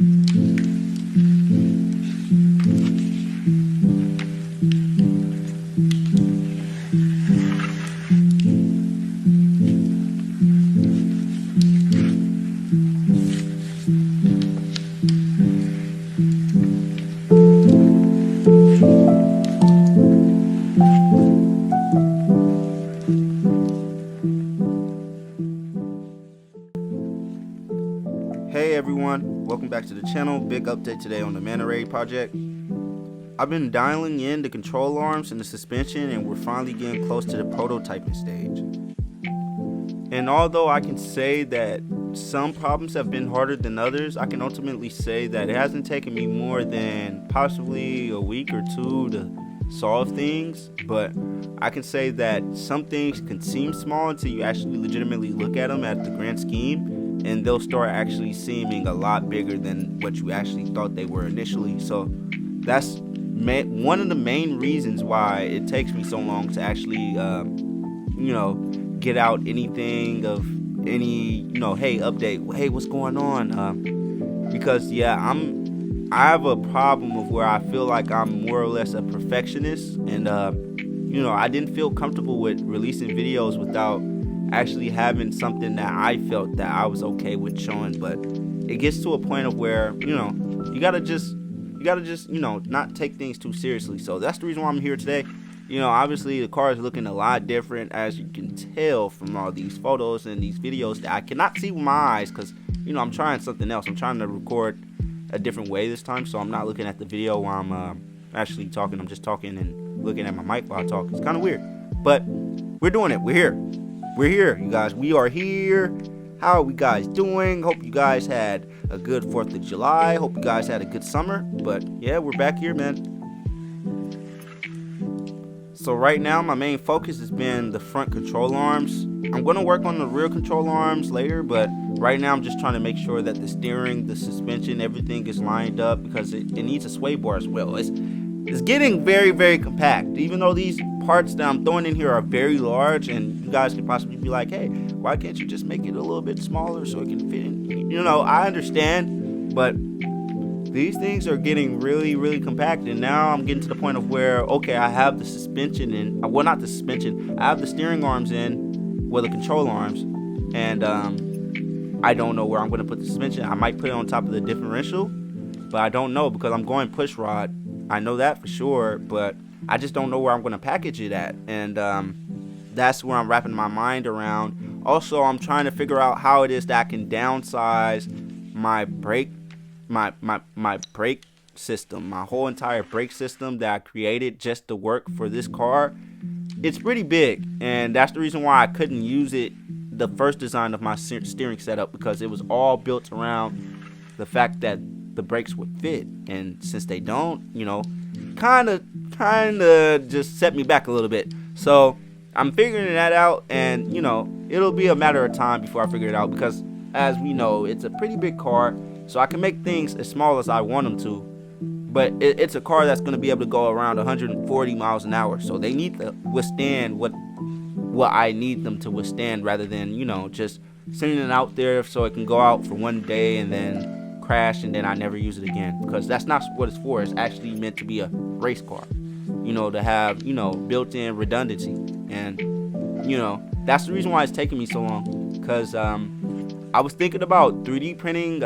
Hey everyone, welcome back to the channel. Big update today on the MantarayRacing project. I've been dialing in the control arms and the suspension, and we're finally getting close to the prototyping stage. And although I can say that some problems have been harder than others, I can ultimately say that it hasn't taken me more than possibly a week or two to solve things. But I can say that some things can seem small until you actually legitimately look at them at the grand scheme, and they'll start actually seeming a lot bigger than what you actually thought they were initially. So that's one of the main reasons why it takes me so long to actually get out anything of any hey, update, hey, what's going on, because I have a problem of where I feel like I'm more or less a perfectionist, and I didn't feel comfortable with releasing videos without actually having something that I felt that I was okay with showing. But it gets to a point of where you gotta just not take things too seriously. So that's the reason why I'm here today. Obviously the car is looking a lot different, as you can tell from all these photos and these videos that I cannot see with my eyes, because I'm trying something else. I'm trying to record a different way this time, so I'm not looking at the video while I'm actually talking. I'm just talking and looking at my mic while I talk. It's kind of weird, but we're doing it. We're here, you guys. We are here. How are we guys doing? Hope you guys had a good 4th of July. Hope you guys had a good summer. But yeah, we're back here, man. So right now, my main focus has been the front control arms. I'm going to work on the rear control arms later, but right now I'm just trying to make sure that the steering, the suspension, everything is lined up, because it needs a sway bar as well. It's getting very, very compact. Even though these parts that I'm throwing in here are very large, and you guys could possibly be like, hey, why can't you just make it a little bit smaller so it can fit in? I understand, but these things are getting really, really compact, and now I'm getting to the point of where, okay, I have the suspension in, well, not the suspension, I have the steering arms in, well, the control arms, and I don't know where I'm going to put the suspension. I might put it on top of the differential, but I don't know, because I'm going push rod. I know that for sure, but I just don't know where I'm going to package it at, and that's where I'm wrapping my mind around. Also, I'm trying to figure out how it is that I can downsize my brake system, my whole entire brake system that I created just to work for this car. It's pretty big, and that's the reason why I couldn't use it the first design of my steering setup, because it was all built around the fact that the brakes would fit, and since they don't, kind of just set me back a little bit. So I'm figuring that out, and it'll be a matter of time before I figure it out, because as we know, it's a pretty big car, so I can make things as small as I want them to, but it's a car that's going to be able to go around 140 miles an hour, so they need to withstand what I need them to withstand, rather than just sending it out there so it can go out for one day and then crash and then I never use it again, because that's not what it's for. It's actually meant to be a race car, to have built-in redundancy, and that's the reason why it's taking me so long, because I was thinking about 3D printing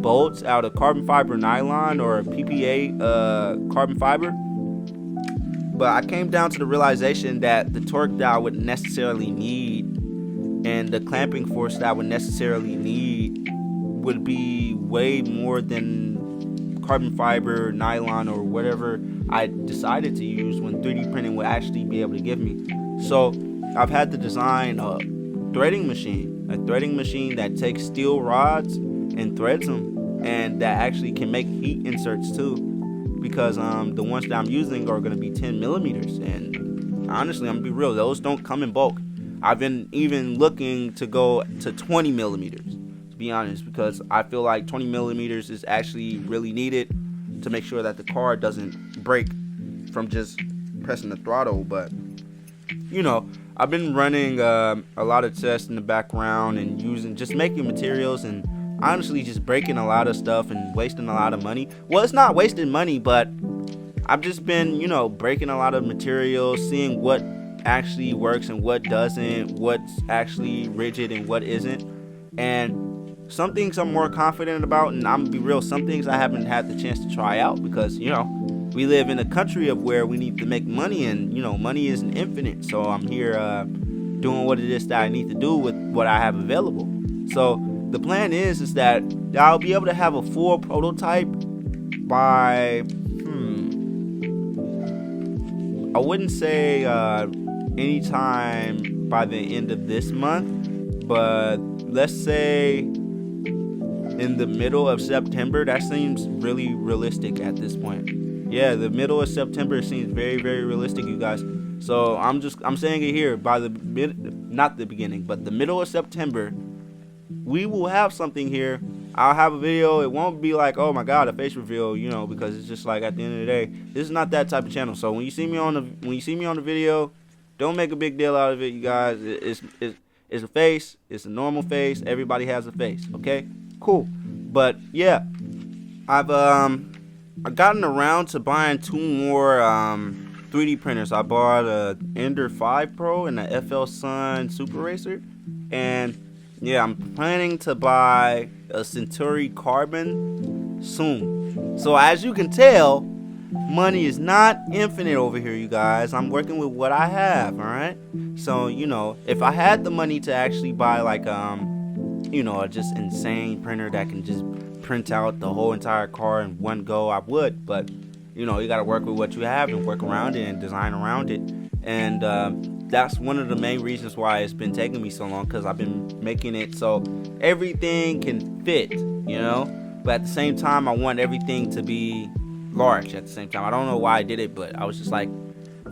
bolts out of carbon fiber nylon or PPA carbon fiber, but I came down to the realization that the torque that I would necessarily need and the clamping force that I would necessarily need would be way more than carbon fiber, nylon, or whatever I decided to use when 3D printing would actually be able to give me. So I've had to design a threading machine that takes steel rods and threads them, and that actually can make heat inserts too, because the ones that I'm using are going to be 10 millimeters, and honestly, I'm gonna be real, those don't come in bulk. I've been even looking to go to 20 millimeters, to be honest, because I feel like 20 millimeters is actually really needed to make sure that the car doesn't break from just pressing the throttle. But I've been running a lot of tests in the background and making materials and honestly just breaking a lot of stuff and wasting a lot of money. Well, it's not wasting money, but I've just been, breaking a lot of materials, seeing what actually works and what doesn't, what's actually rigid and what isn't. And some things I'm more confident about, and I'm gonna be real, some things I haven't had the chance to try out because, we live in a country of where we need to make money, and, money isn't infinite. So I'm here doing what it is that I need to do with what I have available. So the plan is that I'll be able to have a full prototype by, I wouldn't say anytime by the end of this month, but let's say in the middle of September. That seems really realistic at this point. Yeah, the middle of September seems very, very realistic, you guys. So I'm saying it here, by the not the beginning, but the middle of September, we will have something here. I'll have a video. It won't be like, oh my god, a face reveal, because it's just like, at the end of the day, this is not that type of channel. So when you see me on the video, don't make a big deal out of it, you guys. It's a face. It's a normal face. Everybody has a face. Okay, cool. But yeah, I've gotten around to buying 2 more 3D printers. I bought a Ender 5 Pro and a FLSun Super Racer, and yeah, I'm planning to buy a Centauri Carbon soon. So as you can tell, money is not infinite over here, you guys. I'm working with what I have, all right? So, if I had the money to actually buy like a just insane printer that can just print out the whole entire car in one go, I would. But you got to work with what you have and work around it and design around it. And that's one of the main reasons why it's been taking me so long, because I've been making it so everything can fit, but at the same time I want everything to be large at the same time. I don't know why I did it, but I was just like,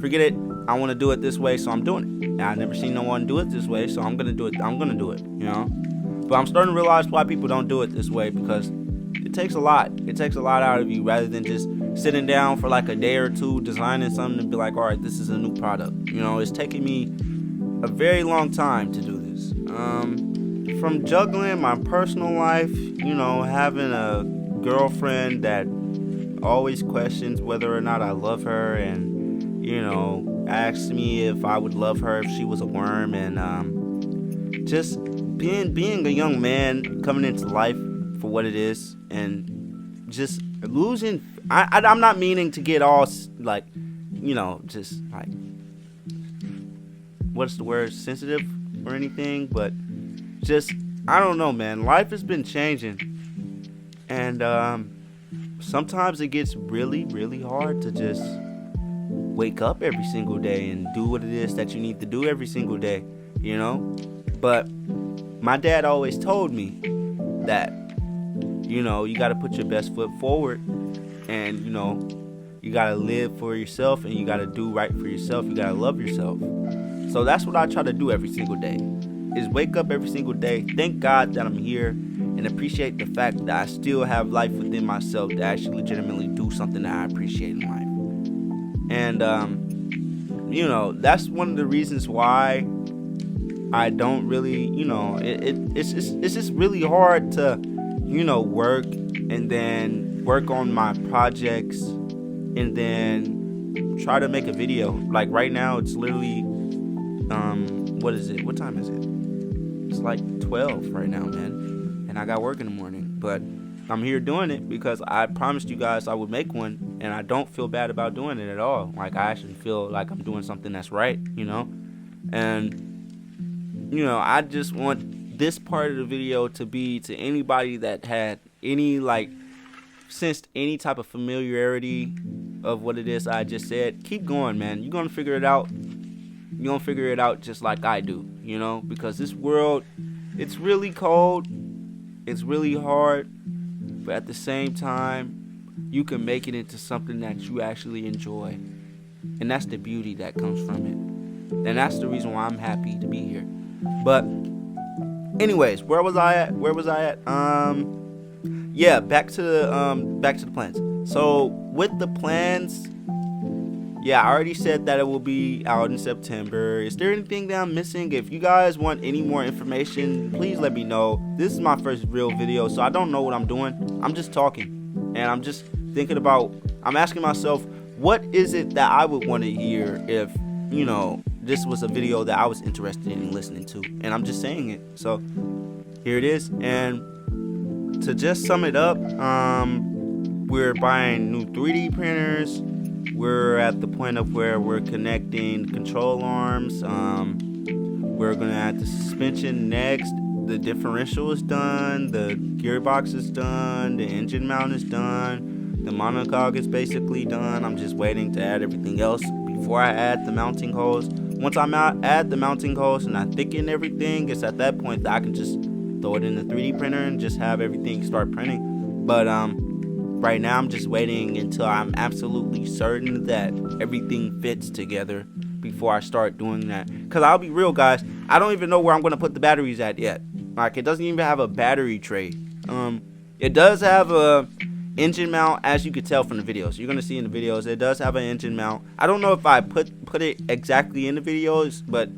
forget it, I want to do it this way, so I'm doing it. And I've never seen no one do it this way, so I'm gonna do it. But I'm starting to realize why people don't do it this way, because it takes a lot out of you, rather than just sitting down for like a day or two designing something and be like, all right, this is a new product. It's taking me a very long time to do this. From juggling my personal life, having a girlfriend that always questions whether or not I love her, and asks me if I would love her if she was a worm, and just being a young man coming into life for what it is, and just losing. I'm not meaning to get all like, just like, what's the word, sensitive or anything, but just, I don't know, man. Life has been changing, and sometimes it gets really, really hard to just wake up every single day and do what it is that you need to do every single day, But my dad always told me that, you got to put your best foot forward, and, you got to live for yourself, and you got to do right for yourself. You got to love yourself. So that's what I try to do every single day, is wake up every single day, thank God that I'm here, and appreciate the fact that I still have life within myself to actually legitimately do something that I appreciate in life. And, that's one of the reasons why I don't really, it's just really hard to, work and then work on my projects and then try to make a video. Like right now, it's literally, what is it? What time is it? It's like 12 right now, man. And I got work in the morning, but I'm here doing it because I promised you guys I would make one, and I don't feel bad about doing it at all. Like, I actually feel like I'm doing something that's right, And, I just want this part of the video to be to anybody that had any, sensed any type of familiarity of what it is I just said. Keep going, man. You're going to figure it out. You're going to figure it out just like I do, Because this world, it's really cold. It's really hard. But at the same time, you can make it into something that you actually enjoy. And that's the beauty that comes from it. And that's the reason why I'm happy to be here. But anyways, where was I at? Yeah, back to the plans. So with the plans, yeah, I already said that it will be out in September. Is there anything that I'm missing? If you guys want any more information, please let me know. This is my first real video, so I don't know what I'm doing. I'm just talking, and I'm just thinking about, I'm asking myself, what is it that I would want to hear if, you know, this was a video that I was interested in listening to, and I'm just saying it. So here it is. And to just sum it up, we're buying new 3D printers. We're at the point of where we're connecting control arms. We're gonna add the suspension next. The differential is done. The gearbox is done. The engine mount is done. The monocog is basically done. I'm just waiting to add everything else before I add the mounting holes. Once I'm add the mounting holes and I thicken everything, it's at that point that I can just throw it in the 3D printer and just have everything start printing. But right now I'm just waiting until I'm absolutely certain that everything fits together before I start doing that. Because I'll be real, guys, I don't even know where I'm going to put the batteries at yet. Like, it doesn't even have a battery tray. It does have a engine mount, as you could tell from the videos. You're going to see in the videos, it does have an engine mount. I don't know if I put it exactly in the videos, but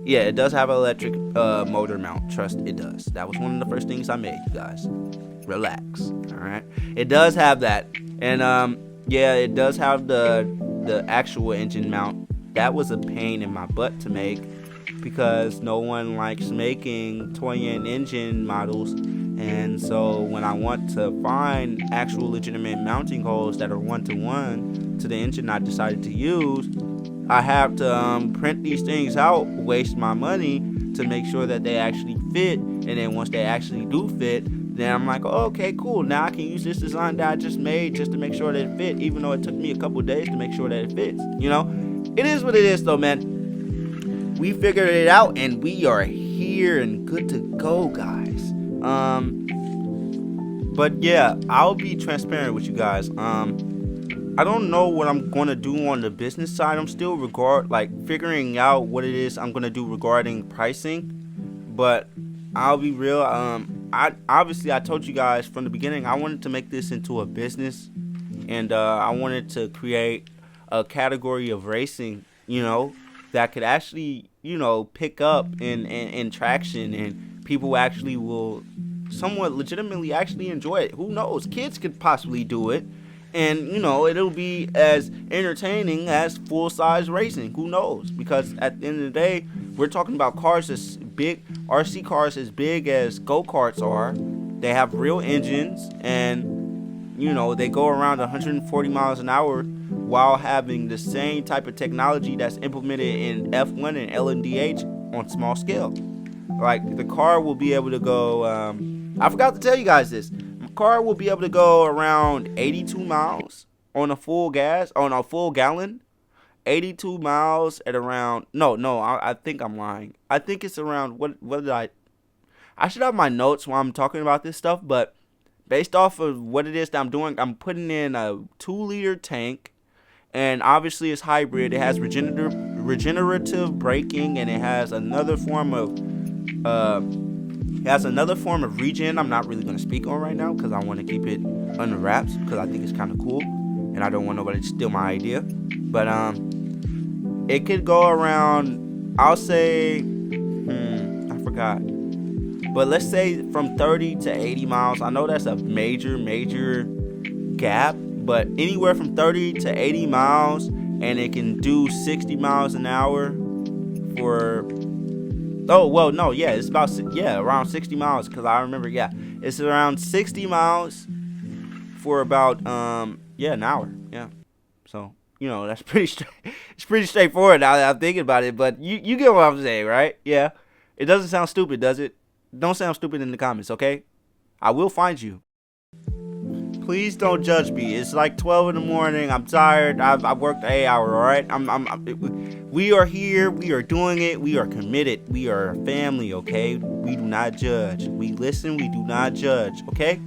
yeah, it does have an electric motor mount. Trust, it does. That was one of the first things I made, you guys. Relax. All right, it does have that. And yeah, it does have the actual engine mount. That was a pain in my butt to make, because no one likes making toy-in engine models. And so when I want to find actual legitimate mounting holes that are one-to-one to the engine I decided to use, I have to print these things out, waste my money to make sure that they actually fit. And then once they actually do fit, then I'm like, oh, okay, cool. Now I can use this design that I just made just to make sure that it fit, even though it took me a couple days to make sure that it fits. You know, it is what it is, though, man. We figured it out, and we are here and good to go, guys. But yeah, I'll be transparent with you guys. I don't know what I'm gonna do on the business side. I'm still figuring out what it is I'm gonna do regarding pricing. But I'll be real. I told you guys from the beginning, I wanted to make this into a business, and I wanted to create a category of racing, you know, that could actually, you know, pick up in traction, and people actually will somewhat legitimately actually enjoy it. Who knows? Kids could possibly do it, and you know, it'll be as entertaining as full-size racing. Who knows? Because at the end of the day, we're talking about cars as big, RC cars as big as go-karts are. They have real engines, and you know, they go around 140 miles an hour while having the same type of technology that's implemented in F1 and LMDH on small scale. Like, the car will be able to go, I forgot to tell you guys this. The car will be able to go around 82 miles on a full gallon. 82 miles at around, I think I'm lying. I think it's around, what did I should have my notes while I'm talking about this stuff, but based off of what it is that I'm doing, I'm putting in a 2-liter tank, and obviously it's hybrid. It has regenerative braking, and it has another form of regen. I'm not really going to speak on right now because I want to keep it under wraps, because I think it's kind of cool and I don't want nobody to steal my idea. But it could go around, I'll say, I forgot, but let's say from 30 to 80 miles. I know that's a major gap, but anywhere from 30 to 80 miles, and it can do 60 miles an hour for, it's about, around 60 miles, because I remember, it's around 60 miles for about, an hour, so, you know, that's it's pretty straightforward now that I'm thinking about it, but you get what I'm saying, right? Yeah, it doesn't sound stupid, does it? Don't sound stupid in the comments, okay? I will find you. Please don't judge me. It's like 12 in the morning. I'm tired. I've worked an 8-hour, all right? We are here. We are doing it. We are committed. We are a family, okay? We do not judge. We listen. We do not judge, okay?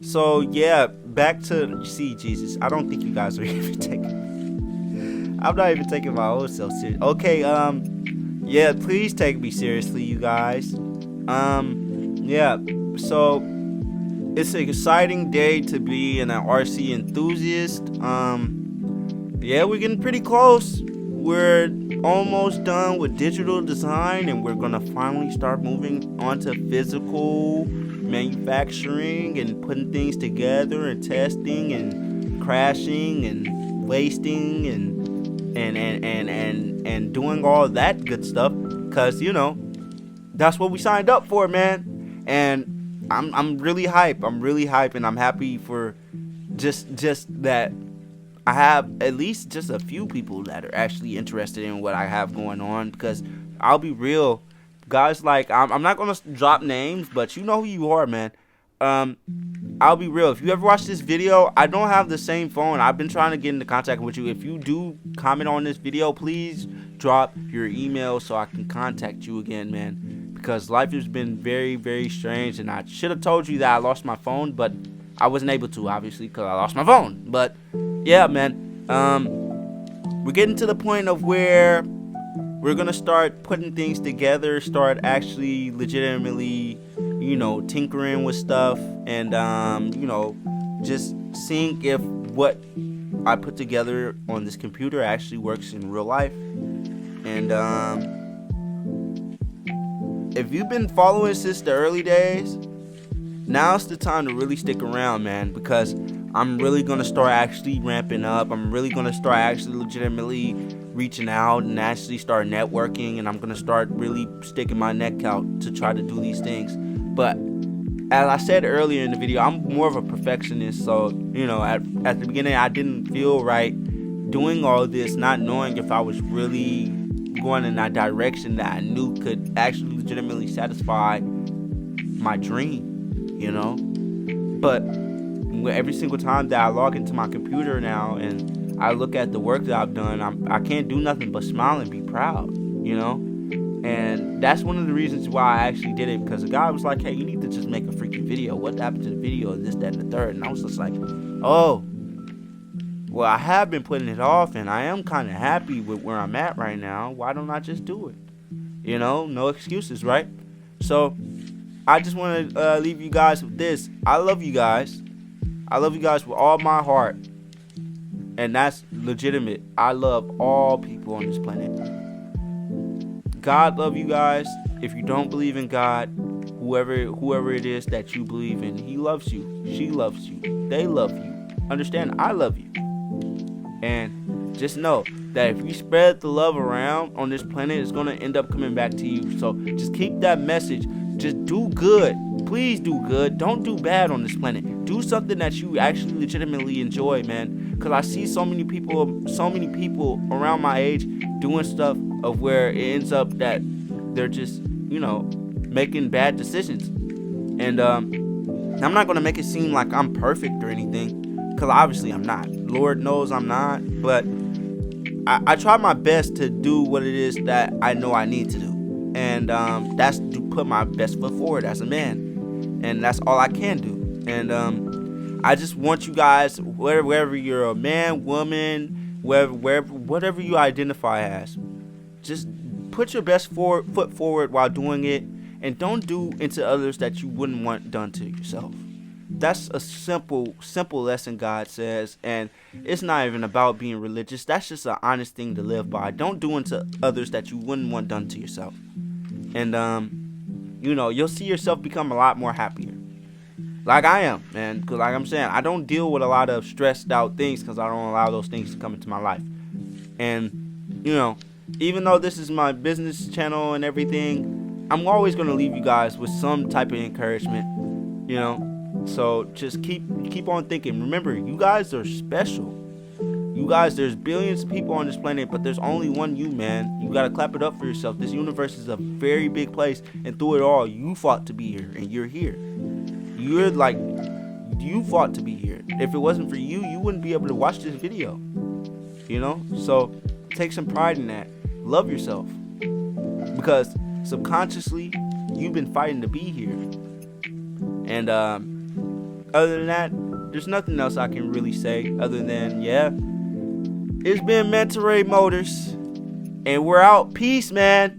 So, yeah, back to, see, Jesus, I don't think you guys are even taking, I'm not even taking my own self serious. Okay, yeah, please take me seriously, you guys. Yeah, so it's an exciting day to be an RC enthusiast. yeah, we're getting pretty close. We're almost done with digital design, and we're gonna finally start moving on to physical manufacturing and putting things together and testing and crashing and wasting and doing all that good stuff, because that's what we signed up for, man. And I'm really hype. I'm really hype, and I'm happy for just that I have at least just a few people that are actually interested in what I have going on. Because I'll be real, guys, like I'm not gonna drop names, but you know who you are, man. I'll be real. If you ever watch this video, I don't have the same phone. I've been trying to get into contact with you. If you do comment on this video, please drop your email so I can contact you again, man. Because life has been very, very strange, and I should have told you that I lost my phone, but I wasn't able to, obviously, because I lost my phone. But yeah, man, we're getting to the point of where we're gonna start putting things together, start actually legitimately, tinkering with stuff, and just seeing if what I put together on this computer actually works in real life. And if you've been following since the early days, now's the time to really stick around, man, because I'm really gonna start actually ramping up. I'm really gonna start actually legitimately reaching out and actually start networking, and I'm gonna start really sticking my neck out to try to do these things. But as I said earlier in the video, I'm more of a perfectionist, so at the beginning I didn't feel right doing all this, not knowing if I was really going in that direction that I knew could actually legitimately satisfy my dream, But every single time that I log into my computer now and I look at the work that I've done, I can't do nothing but smile and be proud, And that's one of the reasons why I actually did it, because the guy was like, hey, you need to just make a freaking video. What happened to the video? This, that, and the third. And I was just like, oh, well, I have been putting it off, and I am kind of happy with where I'm at right now. Why don't I just do it? No excuses, right? So I just want to leave you guys with this. I love you guys. I love you guys with all my heart. And that's legitimate. I love all people on this planet. God love you guys. If you don't believe in God, whoever it is that you believe in, he loves you. She loves you. They love you. Understand? I love you. And just know that if you spread the love around on this planet, it's going to end up coming back to you. So just keep that message. Just do good. Please do good. Don't do bad on this planet. Do something that you actually legitimately enjoy, man. Because I see so many people around my age doing stuff of where it ends up that they're just, making bad decisions. And I'm not going to make it seem like I'm perfect or anything, because obviously I'm not. Lord knows I'm not. But I try my best to do what it is that I know I need to do. And that's to put my best foot forward as a man. And that's all I can do. And I just want you guys, wherever you're a man, woman, whatever you identify as, just put your best foot forward while doing it, and don't do into others that you wouldn't want done to yourself. That's a simple lesson God says, and it's not even about being religious. That's just an honest thing to live by. Don't do unto others that you wouldn't want done to yourself. And you'll see yourself become a lot more happier. Like I am, man. Because like I'm saying, I don't deal with a lot of stressed out things because I don't allow those things to come into my life. And, even though this is my business channel and everything, I'm always going to leave you guys with some type of encouragement, So just keep on thinking. Remember, you guys are special. You guys, there's billions of people on this planet, but there's only one you, man. You got to clap it up for yourself. This universe is a very big place, and through it all, you fought to be here, and you're here. You fought to be here. If it wasn't for you, you wouldn't be able to watch this video. So take some pride in that. Love yourself, because subconsciously you've been fighting to be here. And other than that, there's nothing else I can really say other than, it's been MantarayRacing&Motors, and we're out. Peace, man.